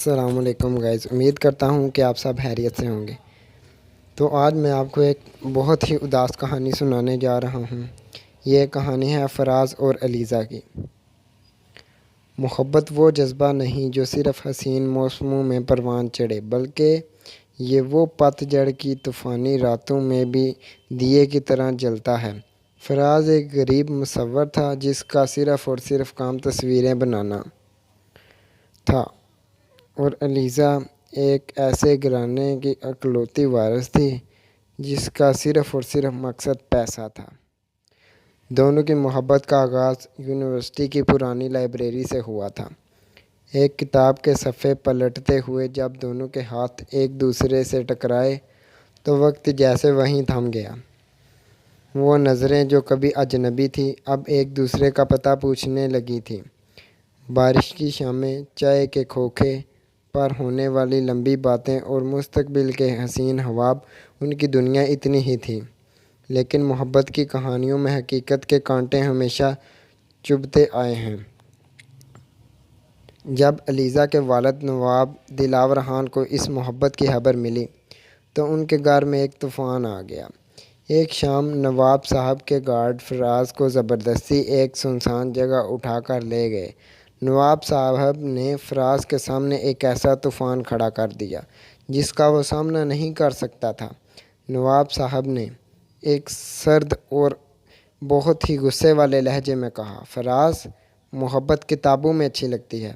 السلام علیکم گائز، امید کرتا ہوں کہ آپ سب خیریت سے ہوں گے۔ تو آج میں آپ کو ایک بہت ہی اداس کہانی سنانے جا رہا ہوں۔ یہ کہانی ہے فراز اور علیزہ کی۔ محبت وہ جذبہ نہیں جو صرف حسین موسموں میں پروان چڑھے، بلکہ یہ وہ پت جھڑ کی طوفانی راتوں میں بھی دیے کی طرح جلتا ہے۔ فراز ایک غریب مصور تھا جس کا صرف اور صرف کام تصویریں بنانا تھا، اور علیزہ ایک ایسے گھرانے کی اکلوتی وارث تھی جس کا صرف اور صرف مقصد پیسہ تھا۔ دونوں کی محبت کا آغاز یونیورسٹی کی پرانی لائبریری سے ہوا تھا۔ ایک کتاب کے صفحے پلٹتے ہوئے جب دونوں کے ہاتھ ایک دوسرے سے ٹکرائے تو وقت جیسے وہیں تھم گیا۔ وہ نظریں جو کبھی اجنبی تھیں اب ایک دوسرے کا پتہ پوچھنے لگی تھیں۔ بارش کی شامیں، چائے کے کھوکھے پر ہونے والی لمبی باتیں اور مستقبل کے حسین خواب، ان کی دنیا اتنی ہی تھی۔ لیکن محبت کی کہانیوں میں حقیقت کے کانٹے ہمیشہ چبھتے آئے ہیں۔ جب علیزہ کے والد نواب دلاور خان کو اس محبت کی خبر ملی تو ان کے گھر میں ایک طوفان آ گیا۔ ایک شام نواب صاحب کے گارڈ فراز کو زبردستی ایک سنسان جگہ اٹھا کر لے گئے۔ نواب صاحب نے فراز کے سامنے ایک ایسا طوفان کھڑا کر دیا جس کا وہ سامنا نہیں کر سکتا تھا۔ نواب صاحب نے ایک سرد اور بہت ہی غصے والے لہجے میں کہا، فراز، محبت کتابوں میں اچھی لگتی ہے،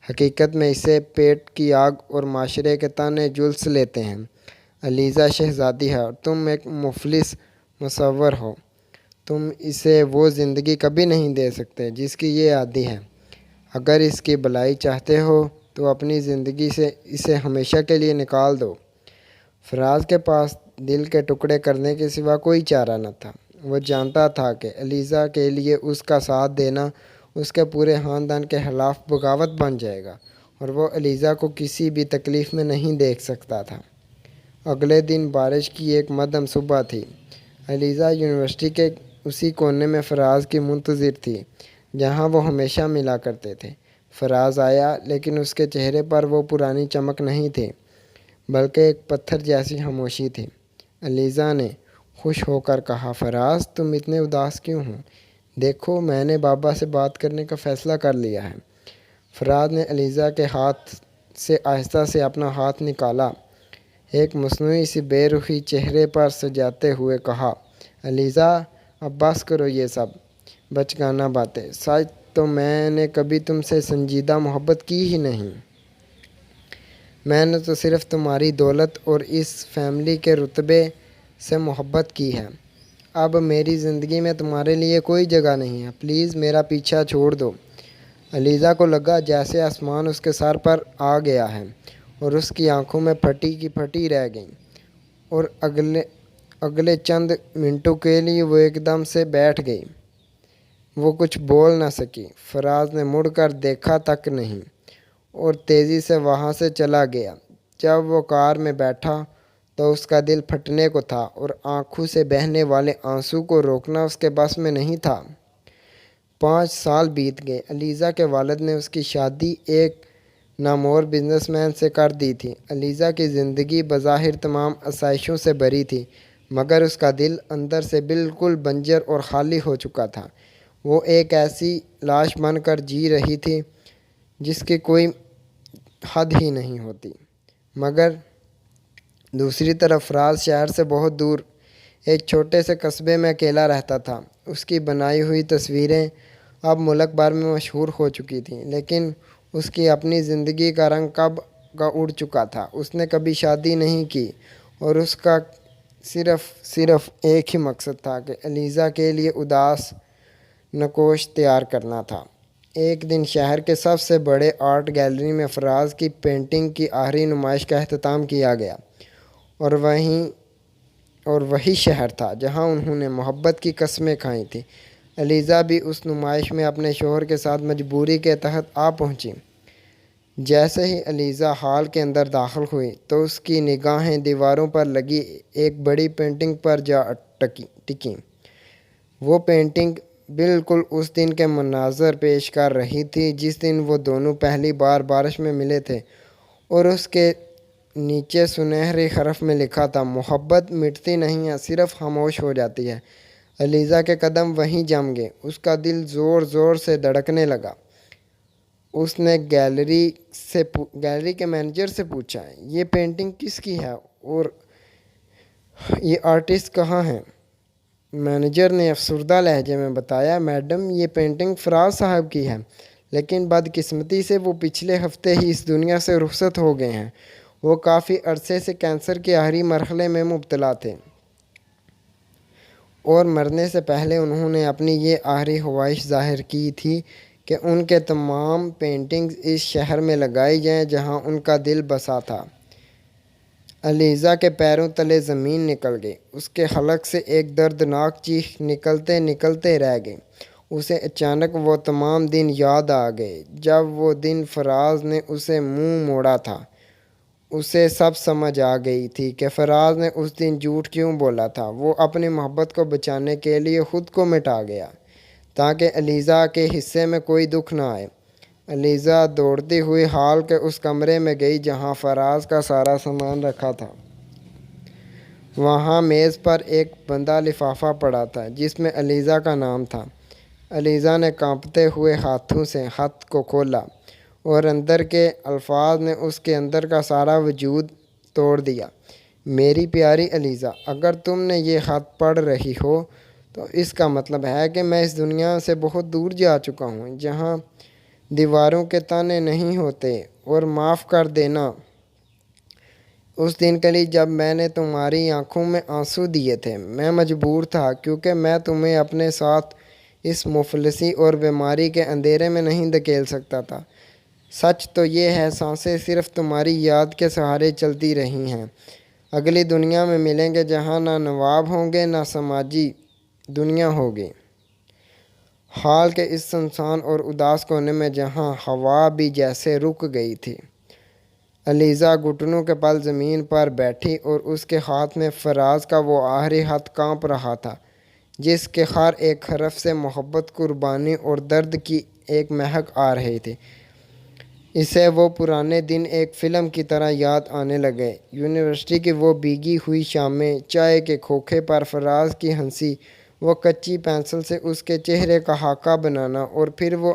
حقیقت میں اسے پیٹ کی آگ اور معاشرے کے تانے جھلس لیتے ہیں۔ علیزہ شہزادی ہے اور تم ایک مفلس مصور ہو۔ تم اسے وہ زندگی کبھی نہیں دے سکتے جس کی یہ عادی ہے۔ اگر اس کی بھلائی چاہتے ہو تو اپنی زندگی سے اسے ہمیشہ کے لیے نکال دو۔ فراز کے پاس دل کے ٹکڑے کرنے کے سوا کوئی چارہ نہ تھا۔ وہ جانتا تھا کہ علیزہ کے لیے اس کا ساتھ دینا اس کے پورے خاندان کے خلاف بغاوت بن جائے گا، اور وہ علیزہ کو کسی بھی تکلیف میں نہیں دیکھ سکتا تھا۔ اگلے دن بارش کی ایک مدھم صبح تھی۔ علیزہ یونیورسٹی کے اسی کونے میں فراز کی منتظر تھی جہاں وہ ہمیشہ ملا کرتے تھے۔ فراز آیا، لیکن اس کے چہرے پر وہ پرانی چمک نہیں تھی، بلکہ ایک پتھر جیسی خاموشی تھی۔ علیزہ نے خوش ہو کر کہا، فراز، تم اتنے اداس کیوں ہو؟ دیکھو، میں نے بابا سے بات کرنے کا فیصلہ کر لیا ہے۔ فراز نے علیزہ کے ہاتھ سے آہستہ سے اپنا ہاتھ نکالا، ایک مصنوعی سی بے رخی چہرے پر سجاتے ہوئے کہا، علیزہ، اب بس کرو یہ سب بچگانہ باتیں۔ سچ تو میں نے کبھی تم سے سنجیدہ محبت کی ہی نہیں۔ میں نے تو صرف تمہاری دولت اور اس فیملی کے رتبے سے محبت کی ہے۔ اب میری زندگی میں تمہارے لیے کوئی جگہ نہیں ہے، پلیز میرا پیچھا چھوڑ دو۔ علیزہ کو لگا جیسے آسمان اس کے سر پر آ گیا ہے اور اس کی آنکھوں میں پھٹی کی پھٹی رہ گئیں، اور اگلے چند منٹوں کے لیے وہ ایک دم سے بیٹھ گئی۔ وہ کچھ بول نہ سکی۔ فراز نے مڑ کر دیکھا تک نہیں اور تیزی سے وہاں سے چلا گیا۔ جب وہ کار میں بیٹھا تو اس کا دل پھٹنے کو تھا اور آنکھوں سے بہنے والے آنسو کو روکنا اس کے بس میں نہیں تھا۔ 5 سال بیت گئے۔ علیزہ کے والد نے اس کی شادی ایک نامور بزنس مین سے کر دی تھی۔ علیزہ کی زندگی بظاہر تمام آسائشوں سے بھری تھی، مگر اس کا دل اندر سے بالکل بنجر اور خالی ہو چکا تھا۔ وہ ایک ایسی لاش بن کر جی رہی تھی جس کی کوئی حد ہی نہیں ہوتی۔ مگر دوسری طرف فراز شہر سے بہت دور ایک چھوٹے سے قصبے میں اکیلا رہتا تھا۔ اس کی بنائی ہوئی تصویریں اب ملک بھر میں مشہور ہو چکی تھیں، لیکن اس کی اپنی زندگی کا رنگ کب کا اڑ چکا تھا۔ اس نے کبھی شادی نہیں کی اور اس کا صرف ایک ہی مقصد تھا کہ علیزہ کے لیے اداس نقوش تیار کرنا تھا۔ ایک دن شہر کے سب سے بڑے آرٹ گیلری میں فراز کی پینٹنگ کی آخری نمائش کا اختتام کیا گیا، اور وہی شہر تھا جہاں انہوں نے محبت کی قسمیں کھائی تھیں۔ علیزہ بھی اس نمائش میں اپنے شوہر کے ساتھ مجبوری کے تحت آ پہنچی۔ جیسے ہی علیزہ ہال کے اندر داخل ہوئی تو اس کی نگاہیں دیواروں پر لگی ایک بڑی پینٹنگ پر جا ٹکیں۔ وہ پینٹنگ بالکل اس دن کے مناظر پیش کر رہی تھی جس دن وہ دونوں پہلی بار بارش میں ملے تھے، اور اس کے نیچے سنہری حرف میں لکھا تھا، محبت مٹتی نہیں ہے، صرف خاموش ہو جاتی ہے۔ علیزہ کے قدم وہیں جم گئے، اس کا دل زور زور سے دھڑکنے لگا۔ اس نے گیلری کے مینیجر سے پوچھا، یہ پینٹنگ کس کی ہے اور یہ آرٹسٹ کہاں ہے؟ مینیجر نے افسردہ لہجے میں بتایا، میڈم یہ پینٹنگ فراز صاحب کی ہے، لیکن بدقسمتی سے وہ پچھلے ہفتے ہی اس دنیا سے رخصت ہو گئے ہیں۔ وہ کافی عرصے سے کینسر کے آخری مرحلے میں مبتلا تھے اور مرنے سے پہلے انہوں نے اپنی یہ آخری خواہش ظاہر کی تھی کہ ان کے تمام پینٹنگز اس شہر میں لگائی جائیں جہاں ان کا دل بسا تھا۔ علیزہ کے پیروں تلے زمین نکل گئی، اس کے حلق سے ایک دردناک چیخ نکلتے نکلتے رہ گئی۔ اسے اچانک وہ تمام دن یاد آ گئے جب وہ دن فراز نے اسے منہ موڑا تھا۔ اسے سب سمجھ آ گئی تھی کہ فراز نے اس دن جھوٹ کیوں بولا تھا۔ وہ اپنی محبت کو بچانے کے لیے خود کو مٹا گیا تاکہ علیزہ کے حصے میں کوئی دکھ نہ آئے۔ علیزہ دوڑتی ہوئی ہال کے اس کمرے میں گئی جہاں فراز کا سارا سامان رکھا تھا۔ وہاں میز پر ایک بندہ لفافہ پڑا تھا جس میں علیزہ کا نام تھا۔ علیزہ نے کانپتے ہوئے ہاتھوں سے خط کو کھولا اور اندر کے الفاظ نے اس کے اندر کا سارا وجود توڑ دیا۔ میری پیاری علیزہ، اگر تم نے یہ خط پڑھ رہی ہو تو اس کا مطلب ہے کہ میں اس دنیا سے بہت دور جا چکا ہوں جہاں دیواروں کے تانے نہیں ہوتے، اور معاف کر دینا اس دن کے لیے جب میں نے تمہاری آنکھوں میں آنسو دیے تھے۔ میں مجبور تھا کیونکہ میں تمہیں اپنے ساتھ اس مفلسی اور بیماری کے اندھیرے میں نہیں دھکیل سکتا تھا۔ سچ تو یہ ہے سانسیں صرف تمہاری یاد کے سہارے چلتی رہی ہیں۔ اگلی دنیا میں ملیں گے جہاں نہ نواب ہوں گے نہ سماجی دنیا ہوگی۔ حال کے اس سنسان اور اداس کونے میں جہاں ہوا بھی جیسے رک گئی تھی، علیزہ گھٹنوں کے بل زمین پر بیٹھی اور اس کے ہاتھ میں فراز کا وہ آخری خط کانپ رہا تھا جس کے ہر ایک حرف سے محبت، قربانی اور درد کی ایک مہک آ رہی تھی۔ اسے وہ پرانے دن ایک فلم کی طرح یاد آنے لگے۔ یونیورسٹی کی وہ بھیگی ہوئی شامیں، چائے کے کھوکھے پر فراز کی ہنسی، وہ کچی پینسل سے اس کے چہرے کا خاکہ بنانا، اور پھر وہ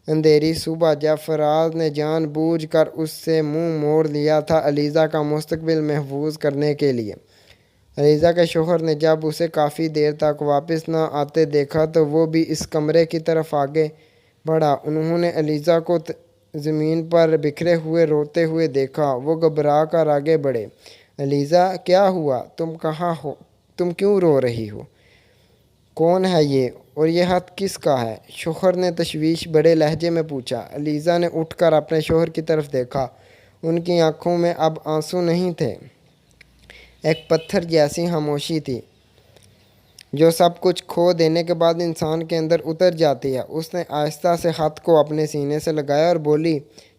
اندھیری صبح جب فراز نے جان بوجھ کر اس سے منہ موڑ لیا تھا علیزہ کا مستقبل محفوظ کرنے کے لیے۔ علیزہ کے شوہر نے جب اسے کافی دیر تک واپس نہ آتے دیکھا تو وہ بھی اس کمرے کی طرف آگے بڑھا۔ انہوں نے علیزہ کو زمین پر بکھرے ہوئے روتے ہوئے دیکھا۔ وہ گھبرا کر آگے بڑھے۔ علیزہ، کیا ہوا؟ تم کہاں ہو؟ تم کیوں رو رہی ہو؟ کون ہے یہ اور یہ خط کس کا ہے؟ شوہر نے تشویش بھرے لہجے میں پوچھا۔ علیزہ نے اٹھ کر اپنے شوہر کی طرف دیکھا۔ ان کی آنکھوں میں اب آنسو نہیں تھے، ایک پتھر جیسی خاموشی تھی جو سب کچھ کھو دینے کے بعد انسان کے اندر اتر جاتی ہے۔ اس نے آہستہ سے خط کو اپنے سینے سے لگایا اور بولی،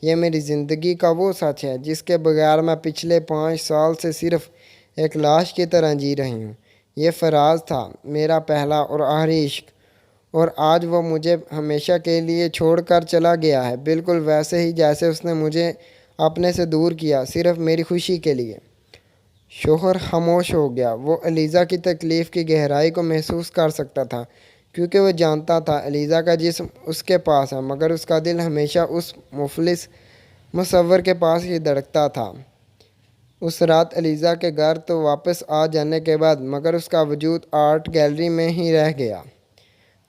یہ میری زندگی کا وہ سچ ہے جس کے بغیر میں پچھلے 5 سال سے صرف ایک لاش کی طرح جی رہی ہوں۔ یہ فراز تھا، میرا پہلا اور آخری عشق، اور آج وہ مجھے ہمیشہ کے لیے چھوڑ کر چلا گیا ہے، بالکل ویسے ہی جیسے اس نے مجھے اپنے سے دور کیا، صرف میری خوشی کے لیے۔ شوہر خاموش ہو گیا۔ وہ علیزہ کی تکلیف کی گہرائی کو محسوس کر سکتا تھا کیونکہ وہ جانتا تھا علیزہ کا جسم اس کے پاس ہے مگر اس کا دل ہمیشہ اس مفلس مصور کے پاس ہی دھڑکتا تھا۔ اس رات علیزہ کے گھر تو واپس آ جانے کے بعد مگر اس کا وجود آرٹ گیلری میں ہی رہ گیا۔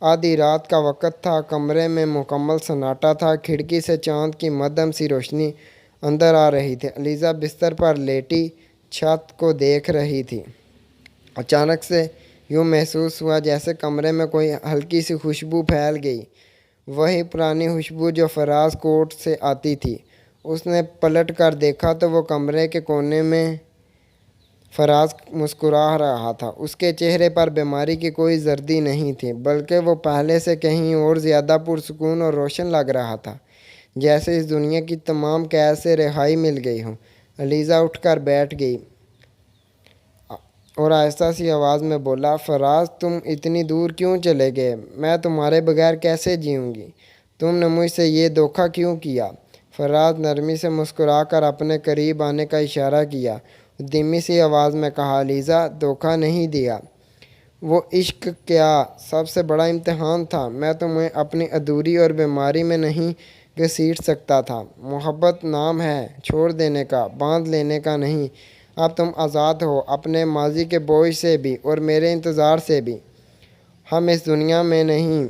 آدھی رات کا وقت تھا، کمرے میں مکمل سناٹا تھا، کھڑکی سے چاند کی مدھم سی روشنی اندر آ رہی تھی۔ علیزہ بستر پر لیٹی چھت کو دیکھ رہی تھی۔ اچانک سے یوں محسوس ہوا جیسے کمرے میں کوئی ہلکی سی خوشبو پھیل گئی، وہی پرانی خوشبو جو فراز کوٹ سے آتی تھی۔ اس نے پلٹ کر دیکھا تو وہ کمرے کے کونے میں فراز مسکرا رہا تھا۔ اس کے چہرے پر بیماری کی کوئی زردی نہیں تھی بلکہ وہ پہلے سے کہیں اور زیادہ پرسکون اور روشن لگ رہا تھا، جیسے اس دنیا کی تمام قید سے رہائی مل گئی ہو۔ علیزہ اٹھ کر بیٹھ گئی اور آہستہ سی آواز میں بولا، فراز، تم اتنی دور کیوں چلے گئے؟ میں تمہارے بغیر کیسے جیوں گی؟ تم نے مجھ سے یہ دھوکہ کیوں کیا؟ فراز نرمی سے مسکرا کر اپنے قریب آنے کا اشارہ کیا۔ دھیمی سی آواز میں کہا، علیزہ، دھوکہ نہیں دیا۔ وہ عشق کیا سب سے بڑا امتحان تھا۔ میں تمہیں اپنی ادھوری اور بیماری میں نہیں گھسیٹ سکتا تھا۔ محبت نام ہے، چھوڑ دینے کا، باندھ لینے کا نہیں۔ اب تم آزاد ہو، اپنے ماضی کے بوجھ سے بھی اور میرے انتظار سے بھی۔ ہم اس دنیا میں نہیں،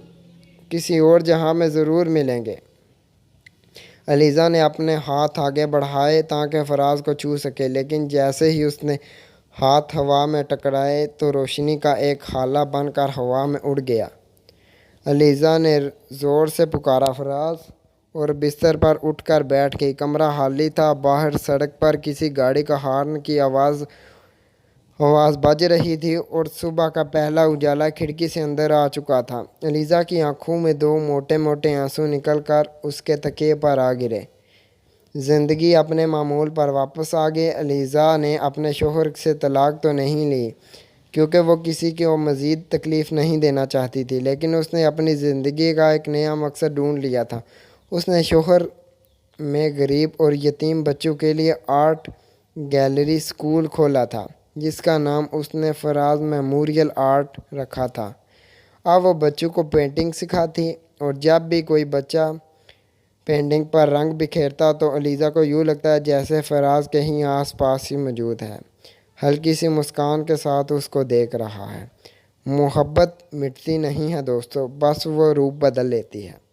کسی اور جہاں میں ضرور ملیں گے۔ علیزہ نے اپنے ہاتھ آگے بڑھائے تاکہ فراز کو چھو سکے، لیکن جیسے ہی اس نے ہاتھ ہوا میں ٹکرائے تو روشنی کا ایک ہالہ بن کر ہوا میں اڑ گیا۔ علیزہ نے زور سے پکارا، فراز! اور بستر پر اٹھ کر بیٹھ گئی۔ کمرہ خالی تھا۔ باہر سڑک پر کسی گاڑی کا ہارن کی آواز بج رہی تھی اور صبح کا پہلا اجالا کھڑکی سے اندر آ چکا تھا۔ علیزہ کی آنکھوں میں دو موٹے موٹے آنسو نکل کر اس کے تکیے پر آ گرے۔ زندگی اپنے معمول پر واپس آ گئی۔ علیزہ نے اپنے شوہر سے طلاق تو نہیں لی، کیونکہ وہ کسی کو مزید تکلیف نہیں دینا چاہتی تھی، لیکن اس نے اپنی زندگی کا ایک نیا مقصد ڈھونڈ لیا تھا۔ اس نے شہر میں غریب اور یتیم بچوں کے لیے آرٹ گیلری اسکول کھولا تھا، جس کا نام اس نے فراز میموریل آرٹ رکھا تھا۔ اب وہ بچوں کو پینٹنگ سکھاتی اور جب بھی کوئی بچہ پینٹنگ پر رنگ بکھیرتا تو علیزہ کو یوں لگتا ہے جیسے فراز کہیں آس پاس ہی موجود ہے، ہلکی سی مسکان کے ساتھ اس کو دیکھ رہا ہے۔ محبت مٹتی نہیں ہے دوستو، بس وہ روپ بدل لیتی ہے۔